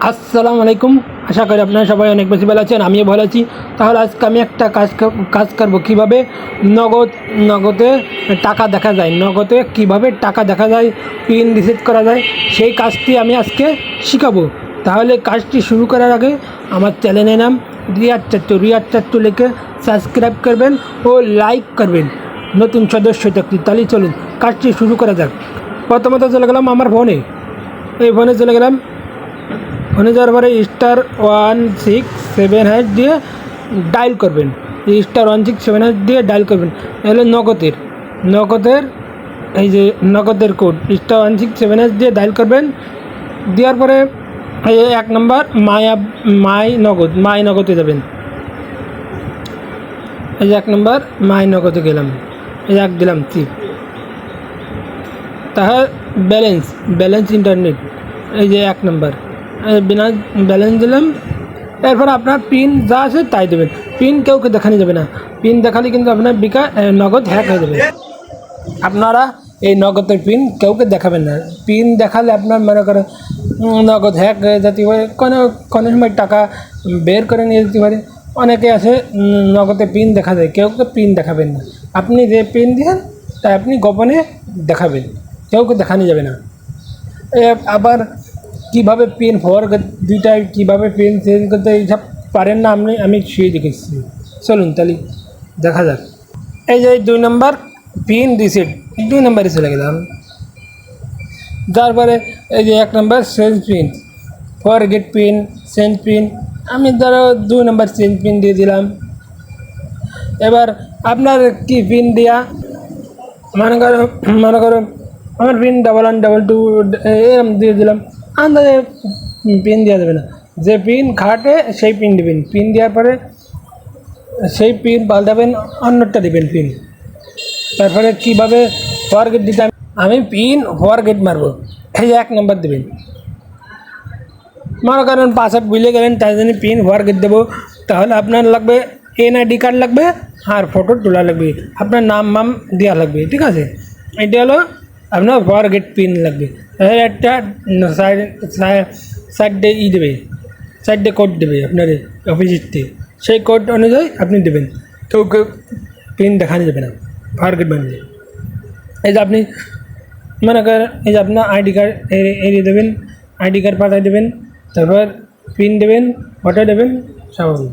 আসসালামু আলাইকুম। আশা করি আপনারা সবাই অনেক বেশি ভালো আছেন, আমিও ভালো আছি। তাহলে আজকে আমি একটা কাজ করব, কীভাবে নগদে টাকা দেখা যায়, নগদে কিভাবে টাকা দেখা যায়, পিন রিসেট করা যায়, সেই কাজটি আমি আজকে শিখাবো। তাহলে কাজটি শুরু করার আগে আমার চ্যানেলের নাম রিয়াদ চাট্টু লিখে সাবস্ক্রাইব করবেন ও লাইক করবেন নতুন সদস্য থাকলে। তাহলে চলুন কাজটি শুরু করা যাক। প্রথমত চলে গেলাম আমার ফোনে, এই ফোনে চলে গেলাম। ফোনে যাওয়ার পরে *167# দিয়ে ডায়াল করবেন। *167# দিয়ে ডায়াল করবেন। এহলো নগদের এই যে নগদের কোড *167# দিয়ে ডায়াল করবেন। দেওয়ার পরে এই 1 নম্বর মাই নগদে যাবেন। এই যে 1 নম্বর মাই নগদে গেলাম, এই 1 দিলাম টিপ। তাহলে ব্যালেন্স ইন্টারনেট, এই যে 1 নম্বর বিনা ব্যালেন্স দিলাম। এরপর আপনার পিন যা আছে তাই দেবেন। পিন কাউকে দেখানো যাবে না, পিন দেখালে কিন্তু আপনার নগদ হ্যাক হয়ে যাবে। আপনারা এই নগদের পিন কাউকে দেখাবেন না। পিন দেখালে আপনার মনে করেন নগদ হ্যাক হয়ে যেতে পারে, কোনো সময় টাকা বের করে নিয়ে যেতে পারে। অনেকে আছে নগদে পিন দেখা যায়, কেউকে পিন দেখাবেন না। আপনি যে পিন দিয়েন তাই আপনি গোপনে দেখাবেন, কাউকে দেখানো যাবে না। আবার কীভাবে পিন ফরগেট দুইটায় কীভাবে পিন চেঞ্জ করতে এইসব পারেন না আমি শিখিয়ে দেখেছি। চলুন তাহলে দেখা যাক। এই যে 2 নম্বর পিন রিসেট, 2 নম্বরে চলে গেলাম। তারপরে এই যে 1 number change pin, forget pin, change pin. আমি ধরো 2 নম্বর চেঞ্জ পিন দিয়ে দিলাম। এবার আপনার কি পিন দেওয়া, মনে করো আমার পিন 1112 এরম দিয়ে দিলাম। আন্দাজে পিন দেওয়া যাবে না, যে পিন খাটে সেই পিন দেবেন। পিন দেওয়ার পরে সেই পিন পাল্টাবেন, অন্যটা দেবেন পিন। তারপরে কীভাবে ফরগেট দিতে, আমি পিন ফরগেট মারবো। এই যে 1 নম্বর দেবেন। মনে করেন পাসওয়ার্ড ভুলে গেলেন, তাই জন্য পিন ফরগেট দেবো। তাহলে আপনার লাগবে NID কার্ড লাগবে আর ফটো তোলা লাগবে, আপনার নাম দেওয়া লাগবে, ঠিক আছে। এটা হলো আপনার ফরগেট পিন লাগবে। তাহলে একটা সাইডে দেবে, সাইডে কোড দেবে আপনার অফিসের থেকে, সেই কোড অনুযায়ী আপনি দেবেন। কেউ পিন দেখানো যাবে না ফরগেট বানিয়ে। এই যে আপনি মনে করেন এই যে আপনার ID কার্ড এড়িয়ে দেবেন, ID কার্ড পাঠিয়ে দেবেন, তারপর পিন দেবেন, ফটো দেবেন, স্বাভাবিক।